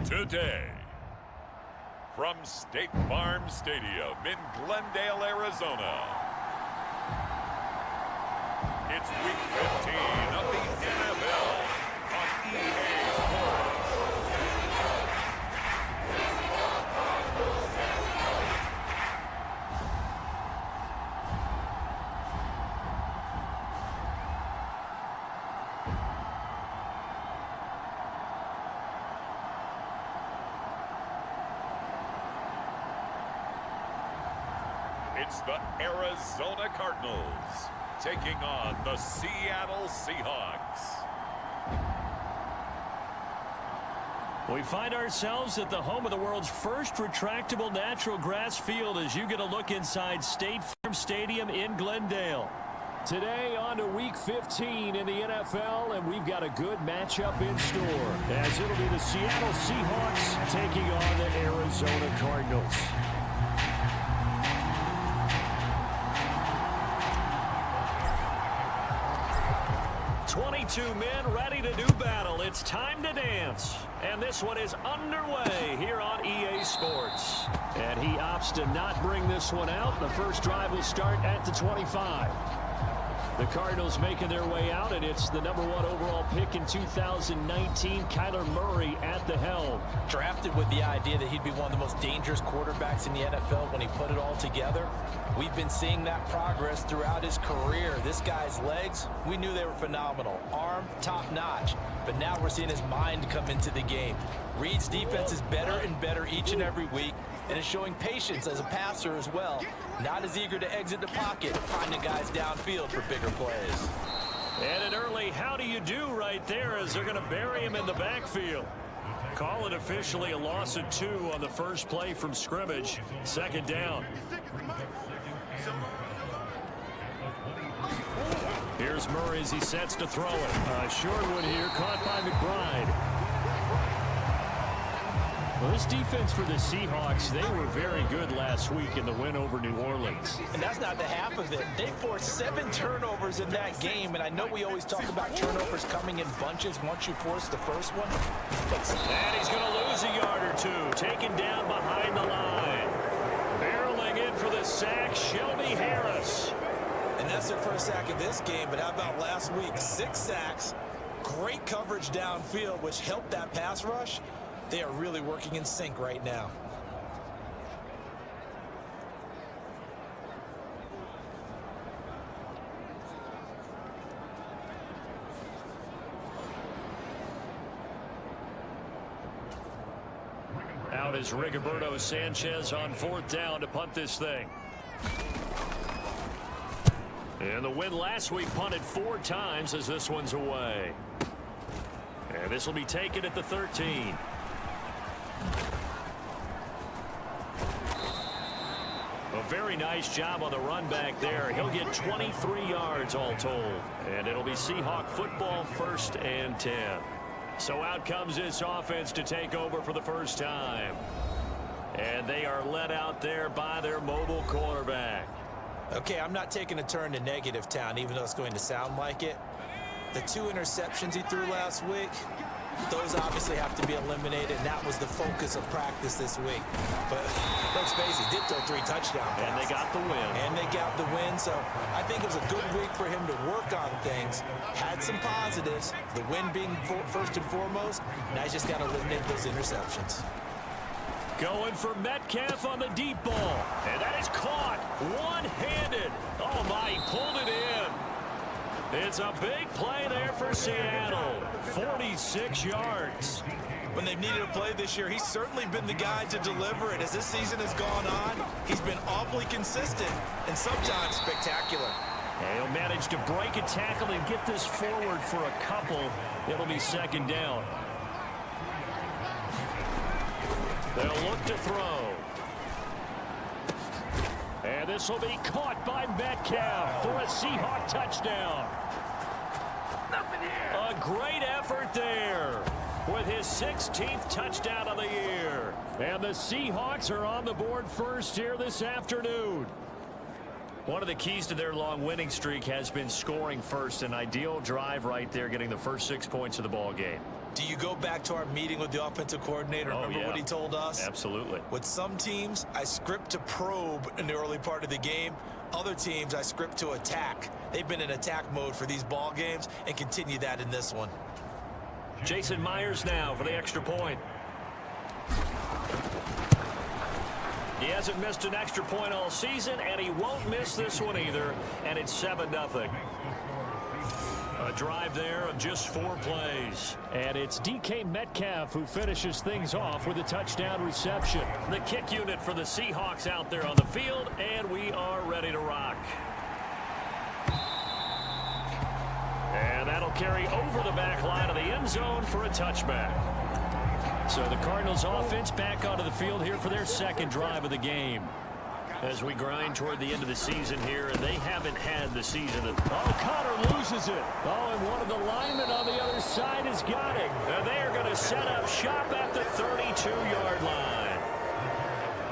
Today, from State Farm Stadium in Glendale, Arizona, it's Week 15 of the NFL on EA Sports. It's the Arizona Cardinals taking on the Seattle Seahawks. We find ourselves at the home of the world's first retractable natural grass field as you get a look inside State Farm Stadium in Glendale. Today on to Week 15 in the NFL, and we've got a good matchup in store as it'll be the Seattle Seahawks taking on the Arizona Cardinals. 22 men ready to do battle. It's time to dance. And this one is underway here on EA Sports. And he opts to not bring this one out. The first drive will start at the 25. The Cardinals making their way out, and it's the #1 overall pick in 2019, Kyler Murray at the helm. Drafted with the idea that he'd be one of the most dangerous quarterbacks in the NFL when he put it all together. We've been seeing that progress throughout his career. This guy's legs, we knew they were phenomenal. Arm, top-notch. But now we're seeing his mind come into the game. Reed's defense is better and better each and every week, and is showing patience as a passer as well. Not as eager to exit the pocket, finding guys downfield for bigger plays. And an early how do you do right there as they're going to bury him in the backfield. Call it officially a loss of 2 on the first play from scrimmage. Second down. Here's Murray as he sets to throw it. Short one here, caught by McBride. Well, this defense for the Seahawks, they were very good last week in the win over New Orleans. And that's not the half of it. They forced 7 turnovers in that game, and I know we always talk about turnovers coming in bunches once you force the first one. And he's going to lose a yard or 2, taken down behind the line. Barreling in for the sack, Shelby Harris. And that's their first sack of this game, but how about last week? 6 sacks, great coverage downfield, which helped that pass rush. They are really working in sync right now. Out is Rigoberto Sanchez on 4th down to punt this thing. And the win last week punted 4 times as this one's away. And this will be taken at the 13. A very nice job on the run back there. He'll get 23 yards all told. And it'll be Seahawk football, 1st and 10. So out comes this offense to take over for the first time. And they are led out there by their mobile quarterback. Okay, I'm not taking a turn to negative town, even though it's going to sound like it. The 2 interceptions he threw last week, those obviously have to be eliminated, and that was the focus of practice this week. But let's face it, he did throw 3 touchdown passes. And they got the win. And they got the win, so I think it was a good week for him to work on things. Had some positives, the win being first and foremost. Now he's just got to eliminate those interceptions. Going for Metcalf on the deep ball. And that is caught one-handed. Oh, my, he pulled it in. It's a big play there for Seattle. 46 yards. When they've needed a play this year, he's certainly been the guy to deliver it. As this season has gone on, he's been awfully consistent and sometimes spectacular. And he'll manage to break a tackle and get this forward for a couple. It'll be 2nd down. They'll look to throw. And this will be caught by Metcalf for a Seahawk touchdown. A great effort there with his 16th touchdown of the year. And the Seahawks are on the board first here this afternoon. One of the keys to their long winning streak has been scoring first. An ideal drive right there, getting the first 6 points of the ball game. Do you go back to our meeting with the offensive coordinator? Remember what he told us? Absolutely. With some teams, I script to probe in the early part of the game. Other teams, I script to attack. They've been in attack mode for these ball games and continue that in this one. Jason Myers now for the extra point. He hasn't missed an extra point all season, and he won't miss this one either, and it's 7-0. A drive there of just 4 plays. And it's DK Metcalf who finishes things off with a touchdown reception. The kick unit for the Seahawks out there on the field, and we are ready to rock. And that'll carry over the back line of the end zone for a touchback. So the Cardinals offense back onto the field here for their second drive of the game. As we grind toward the end of the season here, and they haven't had the season. Oh, Connor loses it. Oh, and one of the linemen on the other side has got it. And they are going to set up shop at the 32-yard line.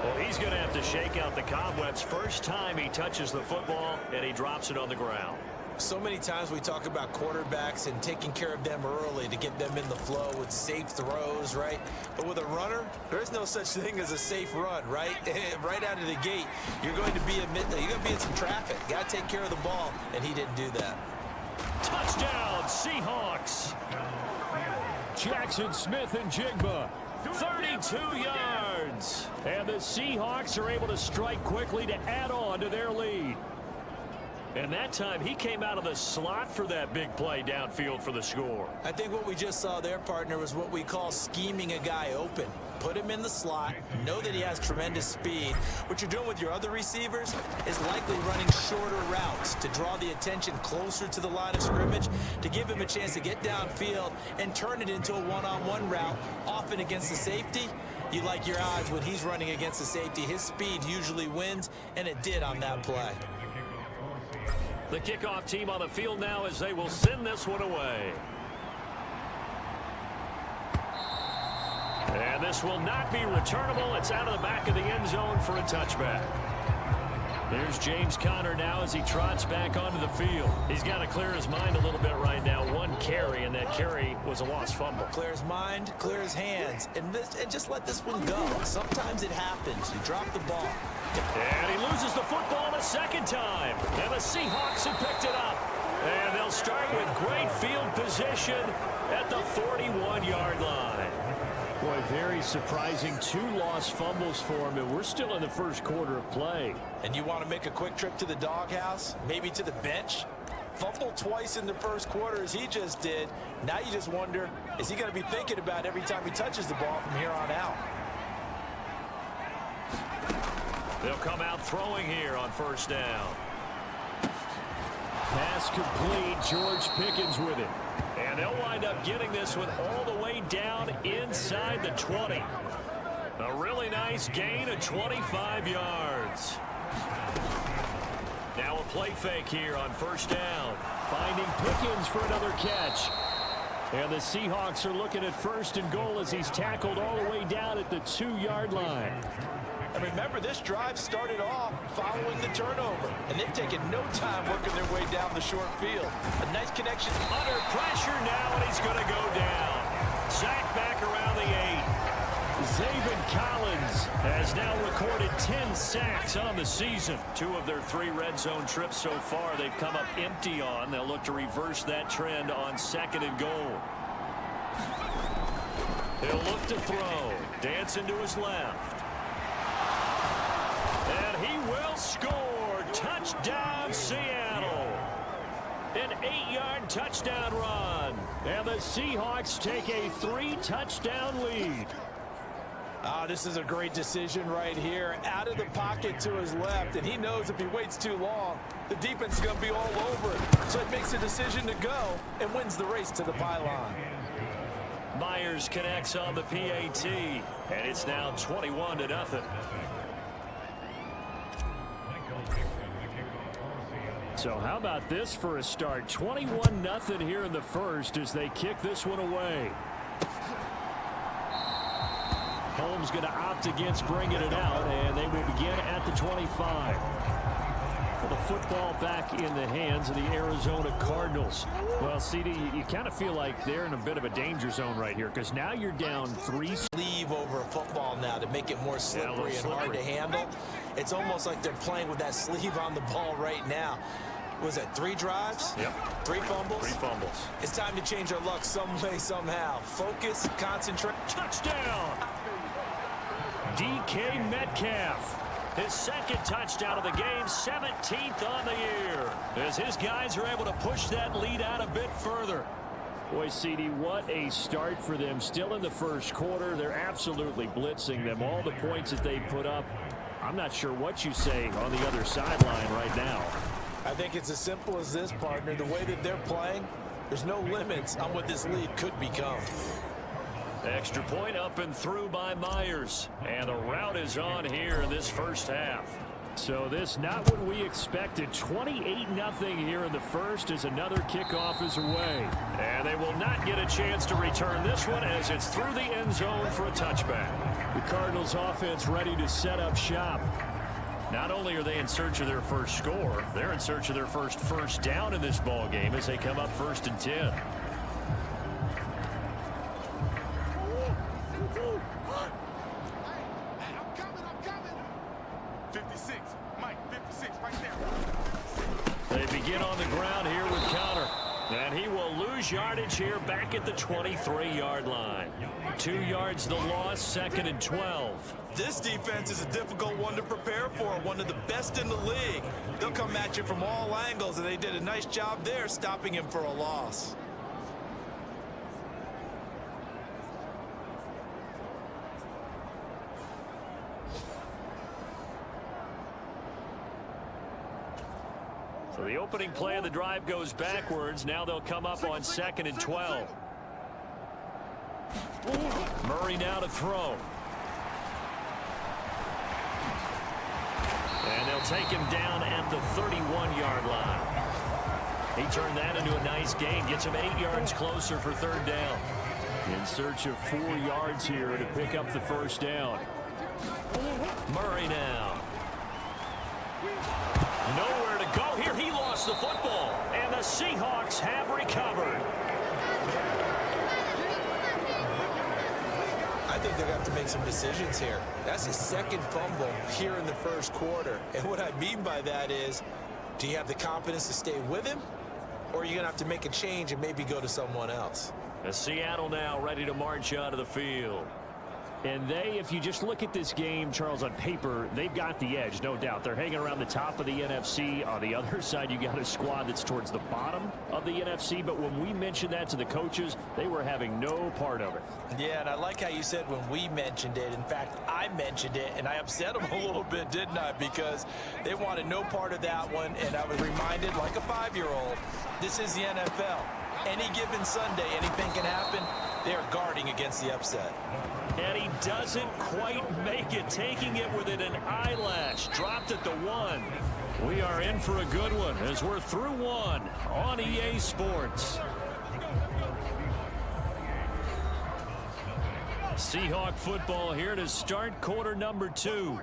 Well, he's going to have to shake out the cobwebs first time he touches the football, and he drops it on the ground. So many times we talk about quarterbacks and taking care of them early to get them in the flow with safe throws, right? But with a runner, there is no such thing as a safe run, right? Right out of the gate, you're going to be in some traffic. Got to take care of the ball, and he didn't do that. Touchdown, Seahawks. Jackson Smith and Jigba. 32 yards. And the Seahawks are able to strike quickly to add on to their lead. And that time, he came out of the slot for that big play downfield for the score. I think what we just saw there, partner, was what we call scheming a guy open. Put him in the slot, know that he has tremendous speed. What you're doing with your other receivers is likely running shorter routes to draw the attention closer to the line of scrimmage, to give him a chance to get downfield and turn it into a one-on-one route, often against the safety. You like your odds when he's running against the safety. His speed usually wins, and it did on that play. The kickoff team on the field now as they will send this one away. And this will not be returnable. It's out of the back of the end zone for a touchback. There's James Conner now as he trots back onto the field. He's got to clear his mind a little bit right now. One carry, and that carry was a lost fumble. Clear his mind, clear his hands, and just let this one go. Sometimes it happens. You drop the ball. And he loses the football a second time. And the Seahawks have picked it up. And they'll start with great field position at the 41-yard line. Boy, very surprising. 2 lost fumbles for him, and we're still in the first quarter of play. And you want to make a quick trip to the doghouse, maybe to the bench? Fumble twice in the first quarter as he just did. Now you just wonder, is he going to be thinking about every time he touches the ball from here on out? They'll come out throwing here on first down. Pass complete. George Pickens with it. And they'll wind up getting this one all the way down inside the 20. A really nice gain of 25 yards. Now a play fake here on first down. Finding Pickens for another catch. And the Seahawks are looking at first and goal as he's tackled all the way down at the 2-yard line. And remember, this drive started off following the turnover, and they've taken no time working their way down the short field. A nice connection. Under pressure now, and he's going to go down. Sacked back around the 8. Zaven Collins has now recorded 10 sacks on the season. 2 of their 3 red zone trips so far they've come up empty on. They'll look to reverse that trend on second and goal. He'll look to throw. Dancing to his left. And he will score. Touchdown, Seattle. An 8-yard touchdown run. And the Seahawks take a 3-touchdown lead. This is a great decision right here. Out of the pocket to his left, and he knows if he waits too long, the defense is going to be all over it. So he makes a decision to go and wins the race to the pylon. Myers connects on the PAT, and it's now 21-0. So how about this for a start? 21-0 here in the first as they kick this one away. Holmes going to opt against bringing it out, and they will begin at the 25. Well, the football back in the hands of the Arizona Cardinals. Well, CD, you kind of feel like they're in a bit of a danger zone right here because now you're down 3. Sleeve over a football now to make it more slippery and hard to handle. It's almost like they're playing with that sleeve on the ball right now. Was that 3 drives? Yep. 3 fumbles? 3 fumbles. It's time to change our luck some way, somehow. Focus, concentrate. Touchdown! DK Metcalf. His second touchdown of the game, 17th on the year. As his guys are able to push that lead out a bit further. Boy, CD, what a start for them. Still in the first quarter. They're absolutely blitzing them. All the points that they put up, I'm not sure what you say on the other sideline right now. I think it's as simple as this, partner. The way that they're playing, there's no limits on what this lead could become. Extra point up and through by Myers. And the route is on here in this first half. So this not what we expected. 28-0 here in the first as another kickoff is away. And they will not get a chance to return this one as it's through the end zone for a touchback. The Cardinals offense ready to set up shop. Not only are they in search of their first score, they're in search of their first down in this ball game as they come up 1st and 10. They begin on the ground here with Connor. And he will lose yardage here back at the 23-yard line. 2 yards the loss, 2nd and 12. This defense is a difficult one to prepare for, one of the best in the league. They'll come at you from all angles, and they did a nice job there stopping him for a loss. So the opening play of the drive goes backwards. Now they'll come up on 2nd and 12. Murray now to throw. And they'll take him down at the 31-yard line. He turned that into a nice gain. Gets him 8 yards closer for 3rd down. In search of 4 yards here to pick up the first down. Murray now. Nowhere to go here. He lost the football. And the Seahawks have recovered. I think they're going to have to make some decisions here. That's his 2nd fumble here in the first quarter. And what I mean by that is, do you have the confidence to stay with him? Or are you going to have to make a change and maybe go to someone else? And Seattle now ready to march out of the field. And they, if you just look at this game, Charles, on paper, they've got the edge, no doubt. They're hanging around the top of the NFC. On the other side, you got a squad that's towards the bottom of the NFC. But when we mentioned that to the coaches, they were having no part of it. Yeah, and I like how you said when we mentioned it. In fact, I mentioned it, and I upset them a little bit, didn't I? Because they wanted no part of that one, and I was reminded, like a 5-year-old, this is the NFL. Any given Sunday, anything can happen. They're guarding against the upset. And he doesn't quite make it, taking it within an eyelash. Dropped at the 1. We are in for a good one as we're through 1 on EA Sports. Seahawk football here to start quarter number 2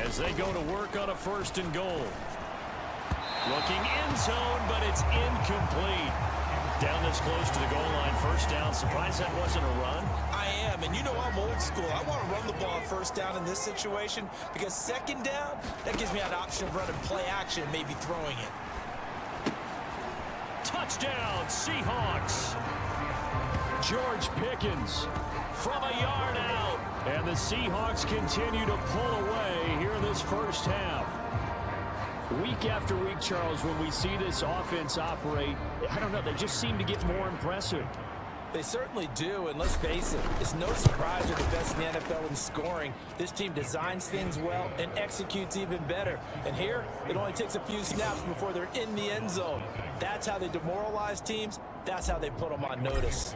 as they go to work on a 1st and goal. Looking end zone, but it's incomplete. Down this close to the goal line, 1st down. Surprised that wasn't a run? I am, and you know I'm old school. I want to run the ball on 1st down in this situation because 2nd down, that gives me an option of running play action and maybe throwing it. Touchdown, Seahawks. George Pickens from a yard out. And the Seahawks continue to pull away here in this first half. Week after week, Charles, when we see this offense operate, I don't know, they just seem to get more impressive. They certainly do, and let's face it, it's no surprise they're the best in the NFL in scoring. This team designs things well and executes even better. And here, it only takes a few snaps before they're in the end zone. That's how they demoralize teams. That's how they put them on notice.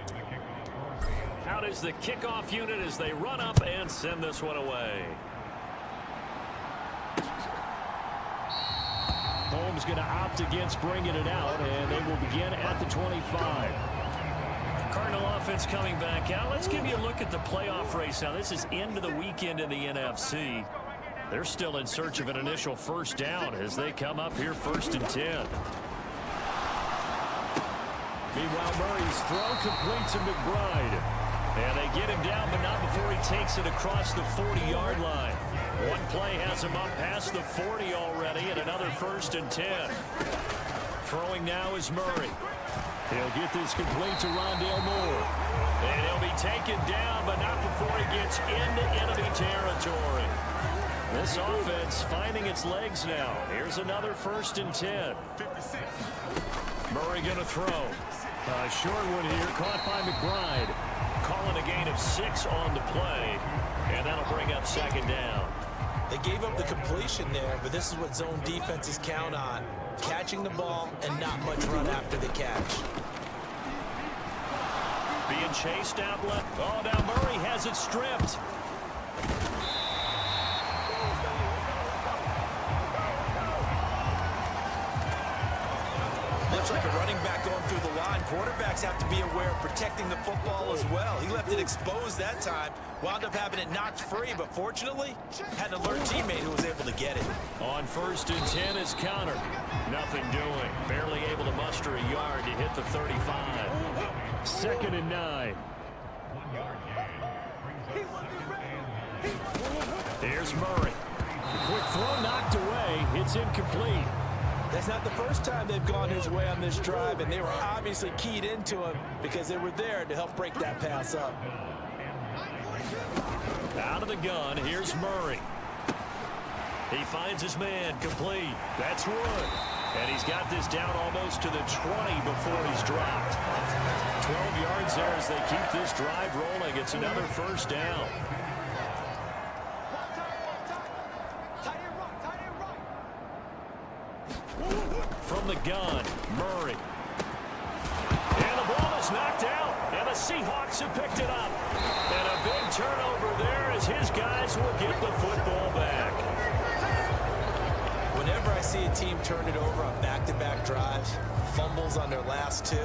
Out is the kickoff unit as they run up and send this one away. Holmes going to opt against bringing it out, and they will begin at the 25. Cardinal offense coming back out. Let's give you a look at the playoff race now. This is into the weekend in the NFC. They're still in search of an initial first down as they come up here 1st and 10. Meanwhile, Murray's throw complete to McBride. And they get him down, but not before he takes it across the 40-yard line. One play has him up past the 40 already, and another 1st and 10. Throwing now is Murray. He'll get this complete to Rondale Moore. And he'll be taken down, but not before he gets into enemy territory. This offense finding its legs now. Here's another 1st and 10. Murray going to throw. A short one here, caught by McBride. Calling a gain of 6 on the play, and that'll bring up 2nd down. They gave up the completion there, but this is what zone defenses count on. Catching the ball and not much run after the catch. Being chased out left. Oh, now Murray has it stripped. Looks like a running back going through the line. Quarterbacks have to be aware of protecting the football as well. He left it exposed that time. Wound up having it knocked free, but fortunately, had an alert teammate who was able to get it. On 1st and 10 is Connor. Nothing doing. Barely able to muster a yard to hit the 35. 2nd and 9. Here's Murray. The quick throw knocked away. It's incomplete. That's not the first time they've gone his way on this drive, and they were obviously keyed into him because they were there to help break that pass up. Out of the gun, here's Murray. He finds his man, complete. That's Wood. And he's got this down almost to the 20 before he's dropped. 12 yards there as they keep this drive rolling. It's another 1st down. From the gun, Murray. And the ball is knocked out, and the Seahawks have picked it up. And a big turnover there as his guys will get the football back. Whenever I see a team turn it over on back-to-back drives, fumbles on their last 2,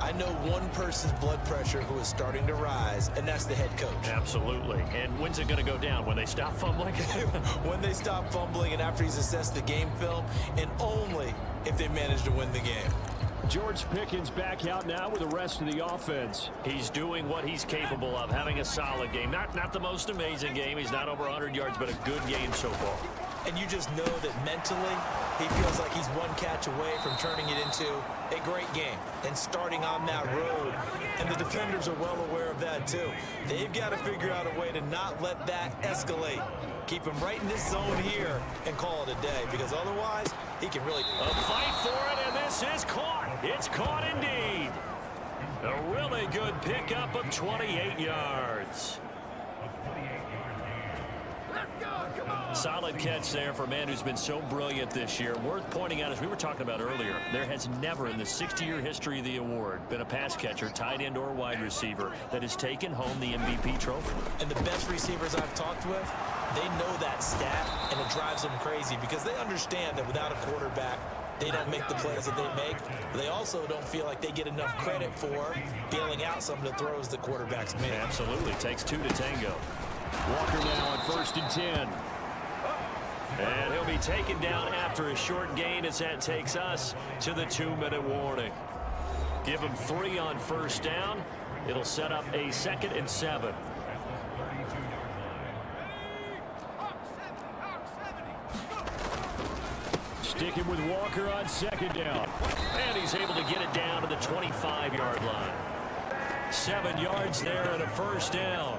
I know one person's blood pressure who is starting to rise, and that's the head coach. Absolutely. And when's it going to go down? When they stop fumbling? When they stop fumbling and after he's assessed the game film, and only if they manage to win the game. George Pickens back out now with the rest of the offense. He's doing what he's capable of, having a solid game. Not the most amazing game. He's not over 100 yards, but a good game so far. And you just know that mentally, he feels like he's one catch away from turning it into a great game and starting on that road. And the defenders are well aware of that, too. They've got to figure out a way to not let that escalate. Keep him right in this zone here and call it a day, because otherwise, he can really... A fight for it, and this is caught. It's caught indeed. A really good pickup of 28 yards. Solid catch there for a man who's been so brilliant this year. Worth pointing out, as we were talking about earlier, there has never in the 60-year history of the award been a pass catcher, tight end, or wide receiver that has taken home the MVP trophy. And the best receivers I've talked with, they know that stat, and it drives them crazy because they understand that without a quarterback, they don't make the plays that they make. They also don't feel like they get enough credit for bailing out some of the throws the quarterbacks make. Absolutely. Takes 2 to tango. Walker now on 1st and 10. And he'll be taken down after a short gain as that takes us to the 2-minute warning. Give him 3 on 1st down. It'll set up a 2nd and 7. Sticking with Walker on 2nd down. And he's able to get it down to the 25-yard line. 7 yards there and a 1st down.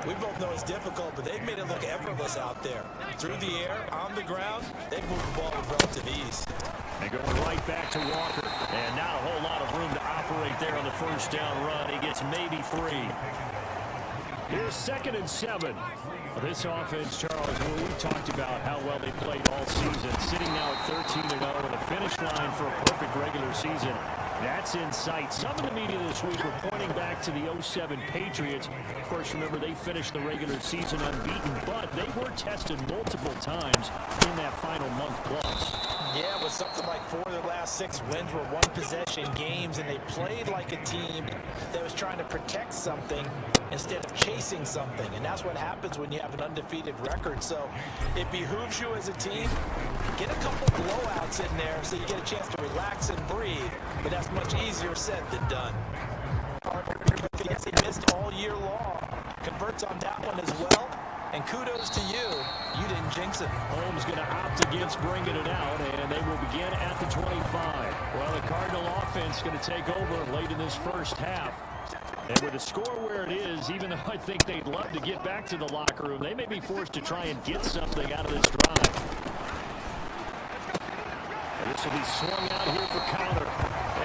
We both know it's difficult, but they've made it look effortless out there. Through the air, on the ground, they've moved the ball with relative ease. And going right back to Walker. And not a whole lot of room to operate there on the 1st down run. He gets maybe 3. Here's 2nd and 7. This offense, Charles, well, we talked about how well they played all season. Sitting now at 13-0 and a finish line for a perfect regular season. That's in sight. Some of the media this week were pointing back to the 07 Patriots. Of course, remember, they finished the regular season unbeaten, but they were tested multiple times in that final month plus. Yeah, but something like 4 of their last 6 wins were one-possession games, and they played like a team that was trying to protect something instead of chasing something. And that's what happens when you have an undefeated record. So it behooves you as a team, get a couple blowouts in there so you get a chance to relax and breathe. But that's much easier said than done. Yes, he missed all year long. Converts on that one as well. And kudos to you. You didn't jinx it. Holmes going to opt against bringing it out, and they will begin at the 25. Well, the Cardinal offense going to take over late in this first half. And with the score where it is, even though I think they'd love to get back to the locker room, they may be forced to try and get something out of this drive. And this will be swung out here for counter.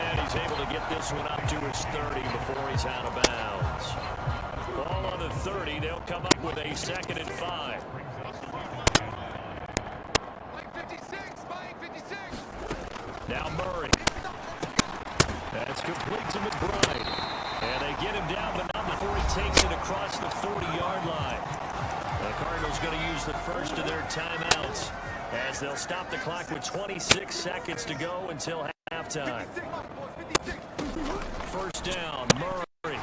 And he's able to get this one up to his 30 before he's out of bounds. Ball on the 30. They'll come up with a 2nd and 5. Now Murray. That's complete to McBride. And they get him down, but not before he takes it across the 40-yard line. The Cardinals going to use the first of their timeouts as they'll stop the clock with 26 seconds to go until halftime. First down, Murray.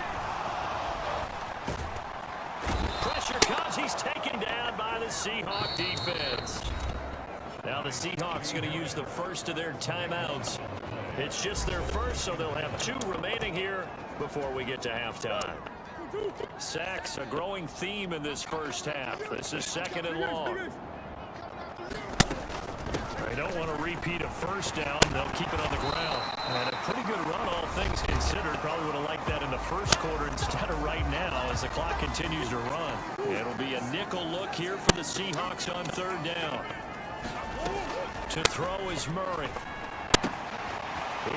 Pressure comes. He's taken down by the Seahawk defense. Now the Seahawks going to use the first of their timeouts. It's just their first, so they'll have 2 remaining here before we get to halftime. Sacks, a growing theme in this first half. This is 2nd and long. They don't want to repeat a first down. They'll keep it on the ground. And a pretty good run, all things considered. Probably would have liked that in the first quarter instead of right now as the clock continues to run. It'll be a nickel look here for the Seahawks on 3rd down. To throw is Murray.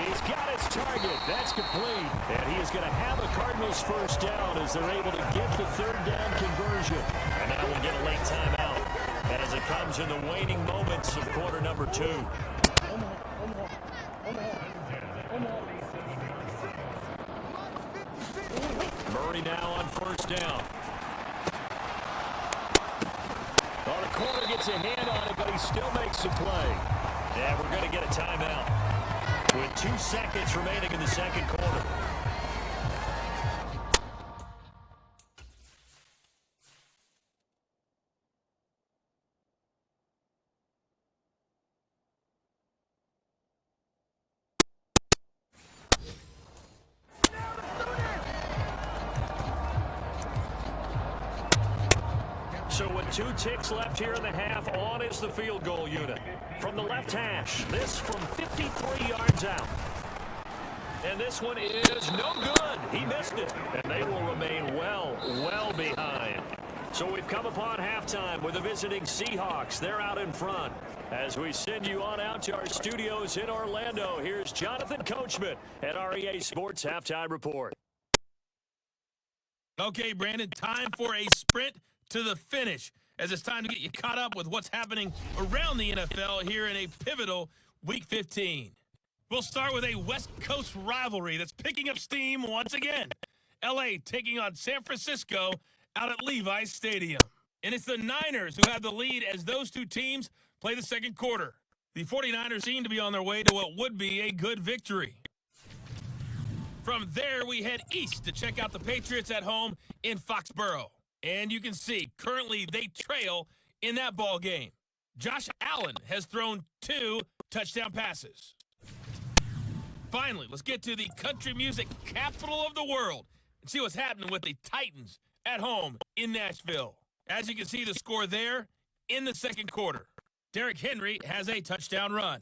He's got his target. That's complete. And he is going to have a Cardinals first down as they're able to get the 3rd down conversion. And now we'll get a late timeout as it comes in the waning moments of quarter number 2. Murray now on first down. Well, the corner gets a hand on it, but he still makes the play. And we're going to get a timeout with 2 seconds remaining in the 2nd quarter. So with 2 ticks left here in the half, on is the field goal unit. From the left hash, this from 53 yards out. And this one is no good. He missed it. And they will remain well behind. So we've come upon halftime with the visiting Seahawks. They're out in front. As we send you on out to our studios in Orlando, here's Jonathan Coachman at REA Sports Halftime Report. Okay, Brandon, time for a sprint to the finish, as it's time to get you caught up with what's happening around the NFL here in a pivotal Week 15. We'll start with a West Coast rivalry that's picking up steam once again. L.A. taking on San Francisco out at Levi's Stadium. And it's the Niners who have the lead as those 2 teams play the 2nd quarter. The 49ers seem to be on their way to what would be a good victory. From there, we head east to check out the Patriots at home in Foxborough. And you can see, currently they trail in that ball game. Josh Allen has thrown 2 touchdown passes. Finally, let's get to the country music capital of the world and see what's happening with the Titans at home in Nashville. As you can see the score there in the 2nd quarter. Derrick Henry has a touchdown run.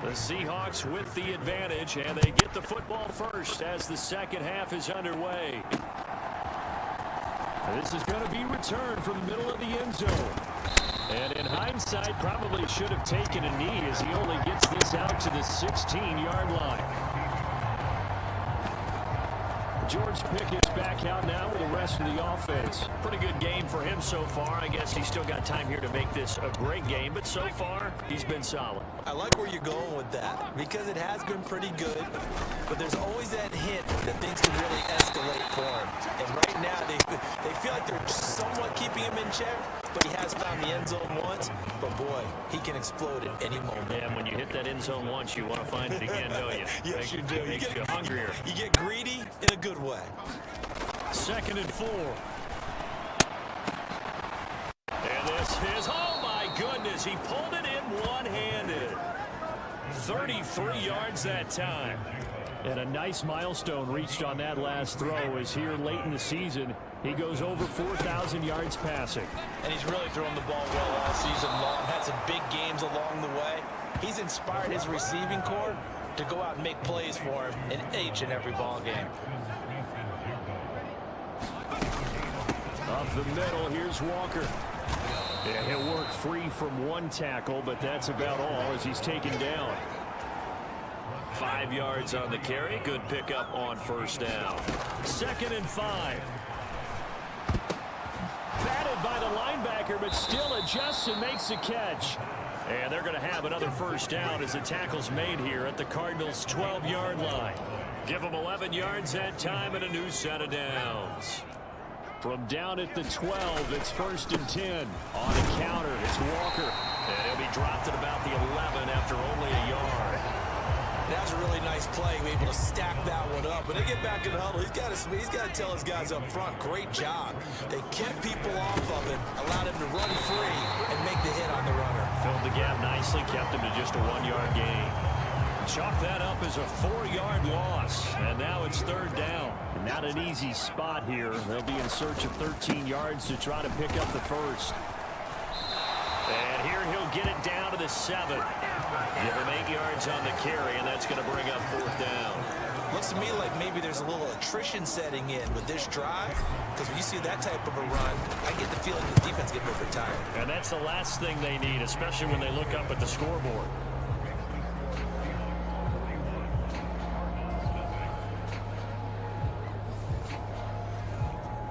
The Seahawks with the advantage, and they get the football first as the 2nd half is underway. This is going to be returned from the middle of the end zone. And in hindsight, probably should have taken a knee as he only gets this out to the 16-yard line. George Pickett's back out now with the rest of the offense. Pretty good game for him so far. I guess he's still got time here to make this a great game, but so far, he's been solid. I like where you're going with that because it has been pretty good, but there's always that hint that things can really escalate for him. And right now, they feel like they're somewhat keeping him in check, but he has found the end zone once. But boy, he can explode at any moment. And when you hit that end zone once, you want to find it again, don't you? Yes, you do. Makes you hungrier. You get greedy in a good way. 2nd and 4. And this is, oh my goodness, he pulled it in one-handed. 33 yards that time. And a nice milestone reached on that last throw as here late in the season, he goes over 4,000 yards passing. And he's really thrown the ball well all season long. Had some big games along the way. He's inspired his receiving corps to go out and make plays for him in each and every ball game. Up the middle, here's Walker. Yeah, he'll work free from one tackle, but that's about all as he's taken down. 5 yards on the carry. Good pickup on first down. 2nd and 5. Batted by the linebacker, but still adjusts and makes the catch. And they're going to have another first down as the tackle's made here at the Cardinals' 12-yard line. Give them 11 yards that time and a new set of downs. From down at the 12, it's 1st and 10. On a counter, it's Walker. And he'll be dropped at about the 11 after only a yard. That was a really nice play. He was able to stack that one up. When they get back in the huddle, he's got to tell his guys up front, great job. They kept people off of him, allowed him to run free and make the hit on the runner. Filled the gap nicely, kept him to just a 1-yard gain. Chalk that up as a 4-yard loss, and now it's 3rd down. Not an easy spot here. They'll be in search of 13 yards to try to pick up the first. And here he'll get it down to the 7. Give him 8 yards on the carry, and that's going to bring up 4th down. Looks to me like maybe there's a little attrition setting in with this drive, because when you see that type of a run, I get the feeling the defense getting overtired. And that's the last thing they need, especially when they look up at the scoreboard.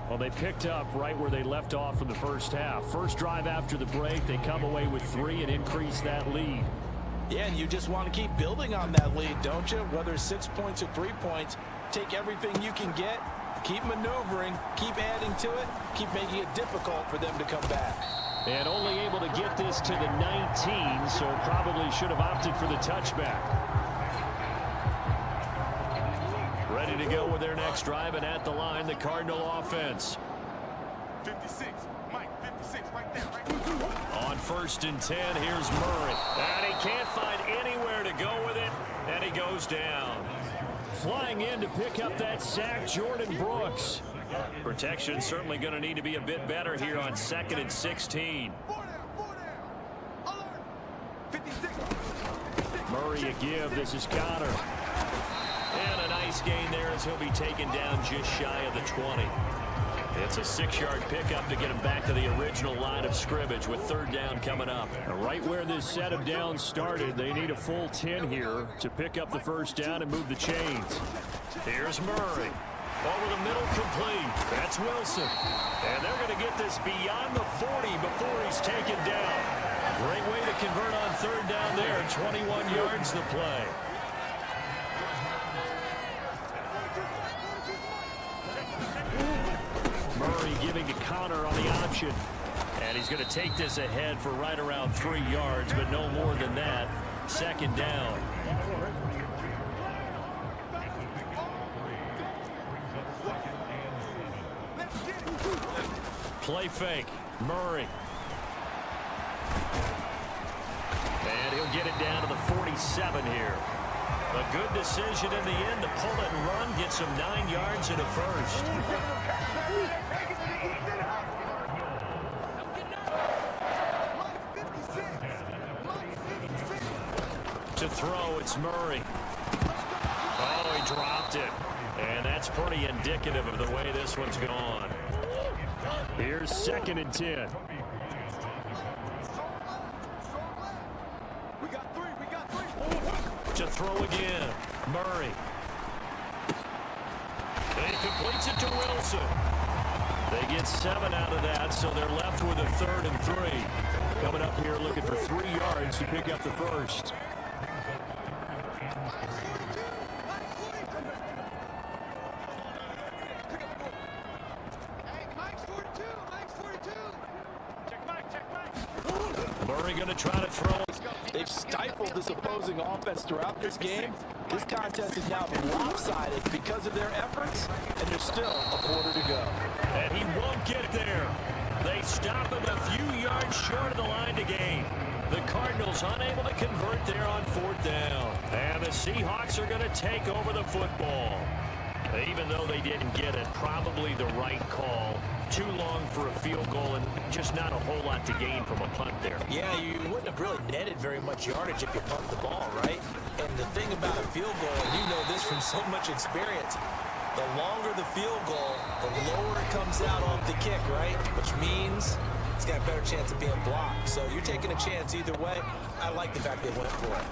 Well, they picked up right where they left off from the first half. First drive after the break, they come away with 3 and increase that lead. Yeah, and you just want to keep building on that lead, don't you? Whether it's 6 points or 3 points, take everything you can get, keep maneuvering, keep adding to it, keep making it difficult for them to come back. And only able to get this to the 19, so probably should have opted for the touchback. Ready to go with their next drive, and at the line, the Cardinal offense. 56, Mike, 56, right there, right there. On 1st and 10, here's Murray. And he can't find anywhere to go with it, and he goes down. Flying in to pick up that sack, Jordan Brooks. Protection certainly going to need to be a bit better here on 2nd and 16. Murray a give. This is Connor. And a nice gain there as he'll be taken down just shy of the 20. It's a 6-yard pickup to get him back to the original line of scrimmage with 3rd down coming up. Right where this set of downs started, they need a full 10 here to pick up the first down and move the chains. Here's Murray. Over the middle, complete. That's Wilson. And they're going to get this beyond the 40 before he's taken down. Great way to convert on 3rd down there. 21 yards to play. Murray giving to Connor on the option. And he's going to take this ahead for right around 3 yards, but no more than that. 2nd down. Play fake. Murray. And he'll get it down to the 47 here. A good decision in the end to pull it and run. Gets him 9 yards and a first. To throw, it's Murray. Oh, he dropped it. And that's pretty indicative of the way this one's gone. Here's 2nd and 10. To throw again, Murray. He completes it to Wilson. They get 7 out of that, so they're left with a 3rd and 3. Coming up here looking for 3 yards to pick up the first. Murray going to try to throw. They've stifled this opposing offense throughout this game. This contest is now lopsided because of their efforts, and there's still a quarter to go. And he won't get there. They stop him a few yards short of the line to gain. The Cardinals unable to convert there on 4th down. And the Seahawks are going to take over the football. Even though they didn't get it, probably the right call. Too long for a field goal and just not a whole lot to gain from a punt there. Yeah, you wouldn't have really netted very much yardage if you punt the ball, right? And the thing about a field goal, and you know this from so much experience, the longer the field goal, the lower it comes out off the kick, right? Which means it's got a better chance of being blocked. So you're taking a chance either way. I like the fact they went for it.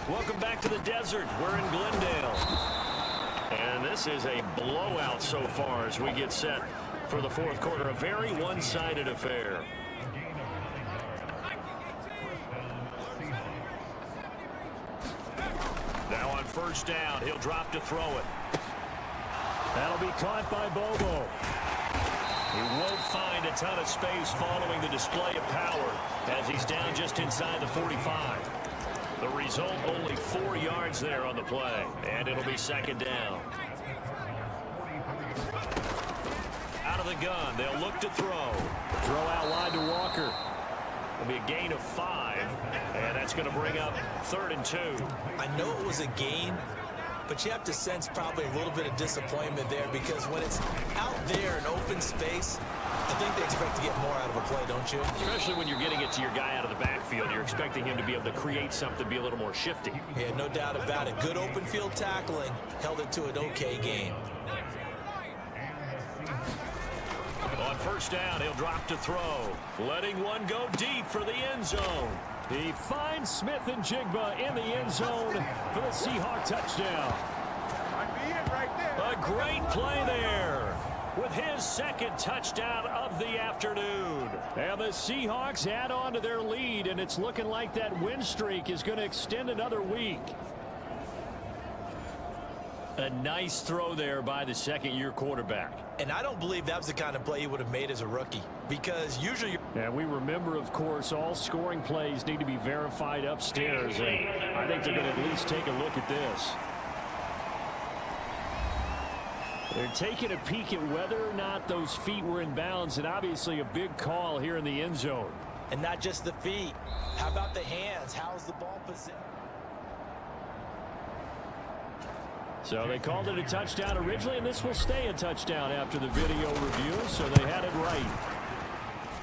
Welcome back to the desert. We're in Glendale. And this is a blowout so far as we get set for the 4th quarter. A very one-sided affair. Now on 1st down, he'll drop to throw it. That'll be caught by Bobo. He won't find a ton of space following the display of power as he's down just inside the 45. The result, only 4 yards there on the play, and it'll be 2nd down. Out of the gun, they'll look to throw. Throw out wide to Walker. It'll be a gain of 5, and that's going to bring up 3rd and 2. I know it was a gain, but you have to sense probably a little bit of disappointment there because when it's out there in open space, I think they expect to get more out of a play, don't you? Especially when you're getting it to your guy out of the backfield. You're expecting him to be able to create something, be a little more shifty. Yeah, no doubt about it. Good open field tackling held it to an okay game. On 1st down, he'll drop to throw. Letting one go deep for the end zone. He finds Smith and Jigba in the end zone for the Seahawk touchdown. A great play there with his 2nd touchdown of the afternoon. And the Seahawks add on to their lead, and it's looking like that win streak is going to extend another week. A nice throw there by the 2nd-year quarterback. And I don't believe that was the kind of play he would have made as a rookie. Because usually... And we remember, of course, all scoring plays need to be verified upstairs. And I think they're going to at least take a look at this. They're taking a peek at whether or not those feet were in bounds. And obviously a big call here in the end zone. And not just the feet. How about the hands? How's the ball position? So they called it a touchdown originally, and this will stay a touchdown after the video review, so they had it right.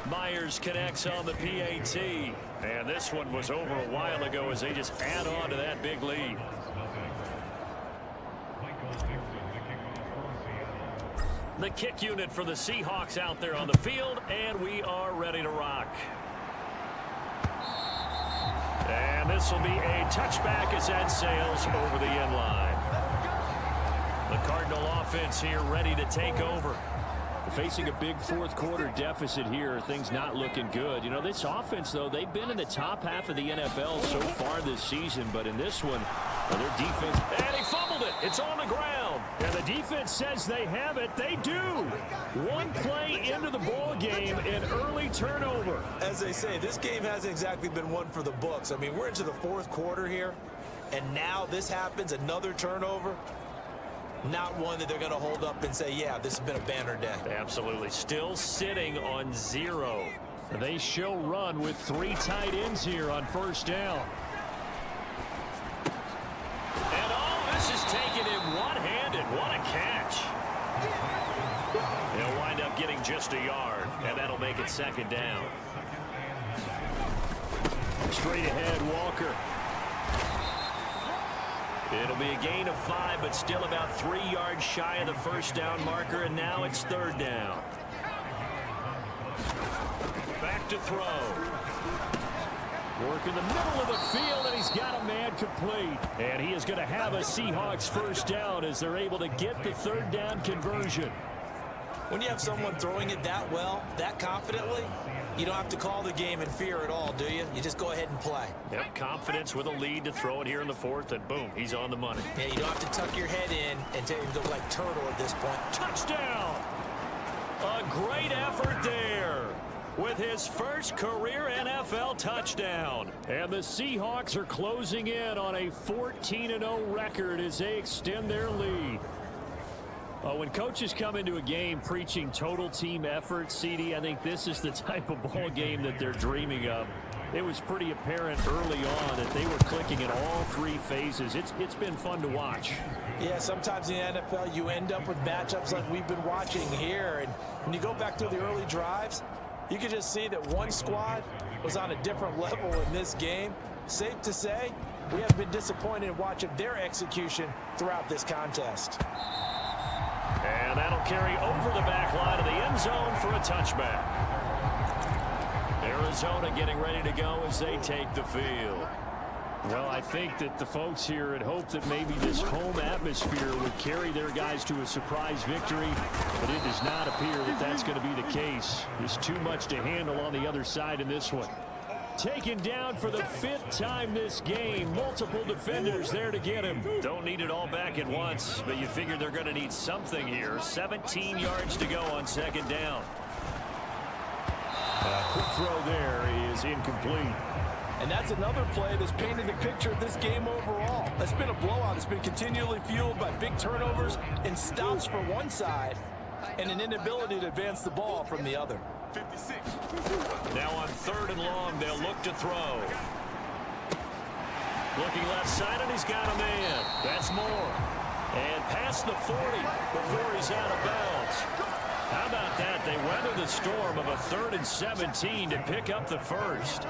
Myers connects on the PAT, and this one was over a while ago as they just add on to that big lead. The kick unit for the Seahawks out there on the field, and we are ready to rock. And this will be a touchback as that sails over the end line. The Cardinal offense here ready to take over. Facing a big 4th quarter deficit here, things not looking good. You know, this offense, though, they've been in the top half of the NFL so far this season, but in this one, well, their defense, and he fumbled it. It's on the ground. And the defense says they have it. They do. One play into the ball game, an early turnover. As they say, this game hasn't exactly been one for the books. I mean, we're into the 4th quarter here, and now this happens, another turnover. Not one that they're going to hold up and say, yeah, this has been a banner day. Absolutely. Still sitting on 0. They show run with 3 tight ends here on 1st down. And all this is taken in one-handed. What a catch. They'll wind up getting just a yard, and that'll make it 2nd down. Straight ahead, Walker. It'll be a gain of 5, but still about 3 yards shy of the 1st down marker, and now it's 3rd down. Back to throw. Work in the middle of the field, and he's got a man complete. And he is going to have a Seahawks first down as they're able to get the third down conversion. When you have someone throwing it that well, that confidently, you don't have to call the game in fear at all, do you? You just go ahead and play. Yep, confidence with a lead to throw it here in the fourth, and boom, he's on the money. Yeah, you don't have to tuck your head in and go like turtle at this point. Touchdown! A great effort there with his first career NFL touchdown. And the Seahawks are closing in on a 14-0 record as they extend their lead. When coaches come into a game preaching total team effort, CD, I think this is the type of ball game that they're dreaming of. It was pretty apparent early on that they were clicking in all three phases. It's been fun to watch. Yeah, sometimes in the NFL you end up with matchups like we've been watching here. And when you go back to the early drives, you can just see that one squad was on a different level in this game. Safe to say, we have been disappointed in watching their execution throughout this contest. And that'll carry over the back line of the end zone for a touchback. Arizona getting ready to go as they take the field. Well, I think that the folks here had hoped that maybe this home atmosphere would carry their guys to a surprise victory, but it does not appear that that's going to be the case. There's too much to handle on the other side in this one. Taken down for the fifth time this game. Multiple defenders there to get him. Don't need it all back at once, but you figure they're going to need something here. 17 yards to go on second down. Quick throw there is incomplete. And that's another play that's painted the picture of this game overall. It's been a blowout. It's been continually fueled by big turnovers and stops for one side and an inability to advance the ball from the other. 56. Now on third and long, they'll look to throw. Looking left side, and he's got a man. That's more. And past the 40 before he's out of bounds. How about that? They weather the storm of a 3rd and 17 to pick up the first.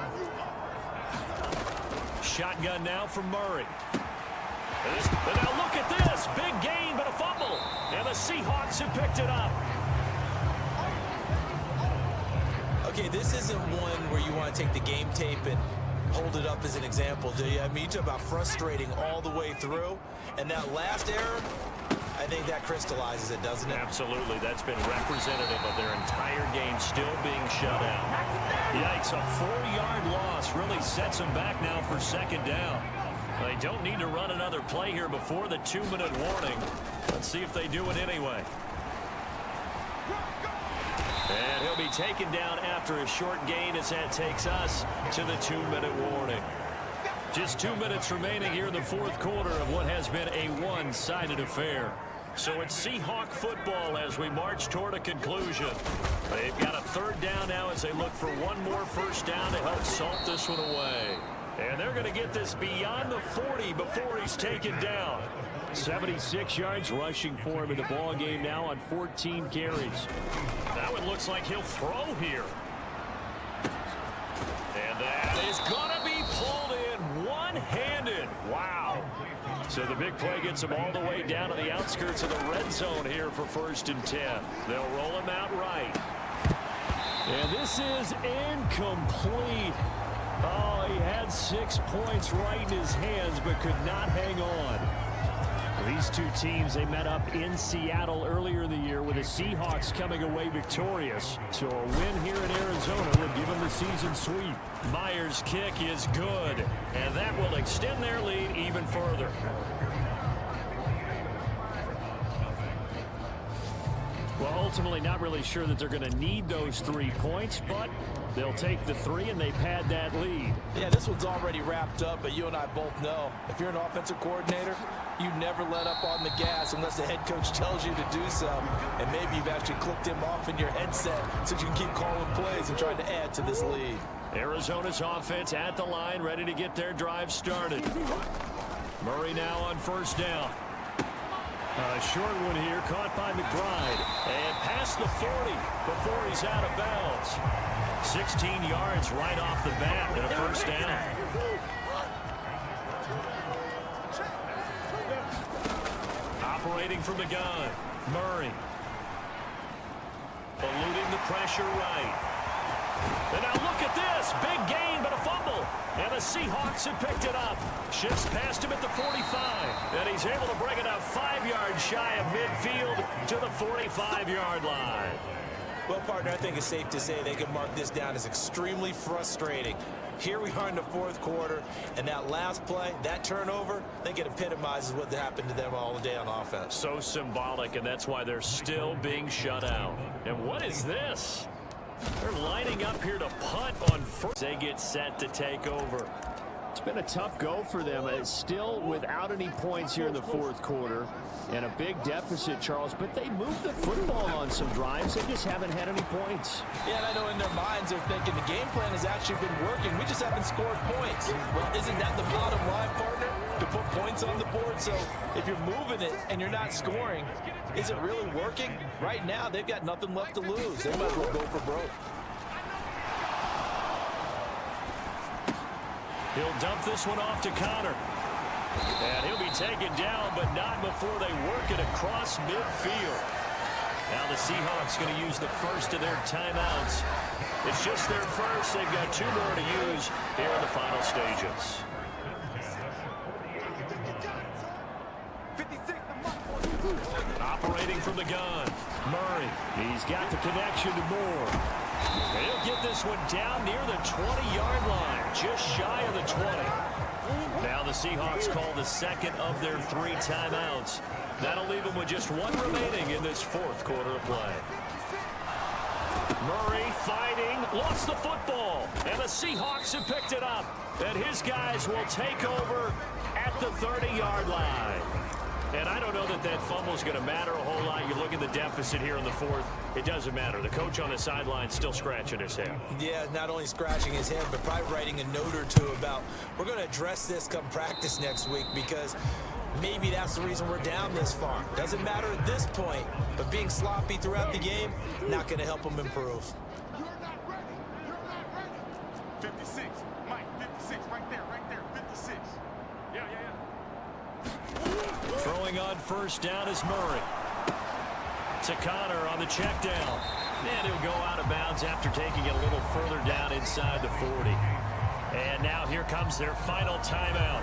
Shotgun now from Murray. And now look at this. Big gain, but a fumble. And the Seahawks have picked it up. Okay, this isn't one where you want to take the game tape and hold it up as an example, do you? I mean, you talk about frustrating all the way through. And that last error, I think that crystallizes it, doesn't it? Absolutely. That's been representative of their entire game still being shut out. Yikes, a 4-yard loss really sets them back now for second down. They don't need to run another play here before the 2-minute warning. Let's see if they do it anyway. And he'll be taken down after a short gain as that takes us to the 2-minute warning. Just 2 minutes remaining here in the fourth quarter of what has been a one-sided affair. So it's Seahawk football as we march toward a conclusion. They've got a third down now as they look for one more first down to help salt this one away. And they're going to get this beyond the 40 before he's taken down. 76 yards rushing for him in the ball game now on 14 carries. Now it looks like he'll throw here. And that is going to be pulled in one-handed. Wow. So the big play gets him all the way down to the outskirts of the red zone here for 1st and 10. They'll roll him out right. And this is incomplete. Oh, he had 6 points right in his hands but could not hang on. These two teams, they met up in Seattle earlier in the year with the Seahawks coming away victorious. So a win here in Arizona would give them the season sweep. Myers' kick is good, and that will extend their lead even further. Well, ultimately not really sure that they're going to need those 3 points, but they'll take the 3 and they pad that lead. Yeah, this one's already wrapped up, but you and I both know if you're an offensive coordinator, you never let up on the gas unless the head coach tells you to do so. And maybe you've actually clicked him off in your headset so you can keep calling plays and trying to add to this lead. Arizona's offense at the line, ready to get their drive started. Murray now on first down. A short one here, caught by McBride. And past the 40 before he's out of bounds. 16 yards right off the bat and a first down. Operating from the gun, Murray. Eluding the pressure right. And now look at this. Big gain, but a fumble. And the Seahawks have picked it up. Shifts past him at the 45. And he's able to bring it up 5 yards shy of midfield to the 45-yard line. Well, partner, I think it's safe to say they can mark this down as extremely frustrating. Here we are in the fourth quarter, and that last play, that turnover, I think it epitomizes what happened to them all day on offense. So symbolic, and that's why they're still being shut out. And what is this? They're lining up here to punt on first. They get set to take over. It's been a tough go for them. It's still without any points here in the fourth quarter. And a big deficit, Charles, but they moved the football on some drives. They just haven't had any points. Yeah, and I know in their minds they're thinking the game plan has actually been working. We just haven't scored points. Well, isn't that the bottom line, partner? To put points on the board. So if you're moving it and you're not scoring, is it really working? Right now, they've got nothing left to lose. They might as well go for broke. He'll dump this one off to Connor. And he'll be taken down, but not before they work it across midfield. Now the Seahawks going to use the first of their timeouts. It's just their first. They've got 2 more to use here in the final stages. Operating from the gun, Murray. He's got the connection to Moore. And he'll get this one down near the 20-yard line, just shy of the 20. Now the Seahawks call the second of their 3 timeouts. That'll leave them with just 1 remaining in this fourth quarter of play. Murray fighting, lost the football, and the Seahawks have picked it up. And his guys will take over at the 30-yard line. And I don't know that that fumble is going to matter a whole lot. You look at the deficit here in the fourth, it doesn't matter. The coach on the sideline still scratching his head. Yeah, not only scratching his head, but probably writing a note or two about, we're going to address this come practice next week, because maybe that's the reason we're down this far. Doesn't matter at this point, but being sloppy throughout the game, not going to help them improve. You're not ready. You're not ready. 56. Mike, 56. Right there. 56. Yeah. Throwing on first down is Murray. To Connor on the check down. And he'll go out of bounds after taking it a little further down inside the 40. And now here comes their final timeout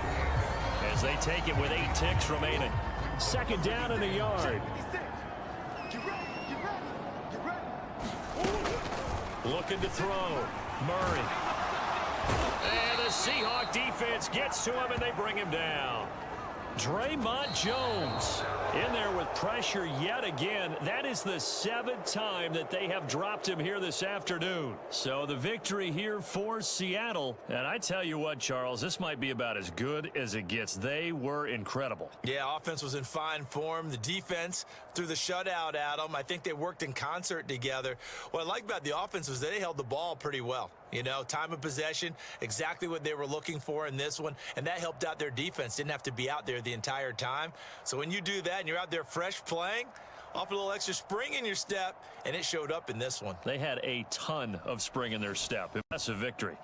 as they take it with 8 ticks remaining. Second down in the yard. Get ready. Looking to throw. Murray. And the Seahawk defense gets to him, and they bring him down. Draymond Jones in there with pressure yet again. That is the 7th time that they have dropped him here this afternoon. So the victory here for Seattle. And I tell you what, Charles, this might be about as good as it gets. They were incredible. Yeah, offense was in fine form. The defense threw the shutout at them. I think they worked in concert together. What I like about the offense was they held the ball pretty well. You know, time of possession, exactly what they were looking for in this one, and that helped out their defense. Didn't have to be out there the entire time. So when you do that and you're out there fresh playing, off a little extra spring in your step, and it showed up in this one. They had a ton of spring in their step. Impressive victory.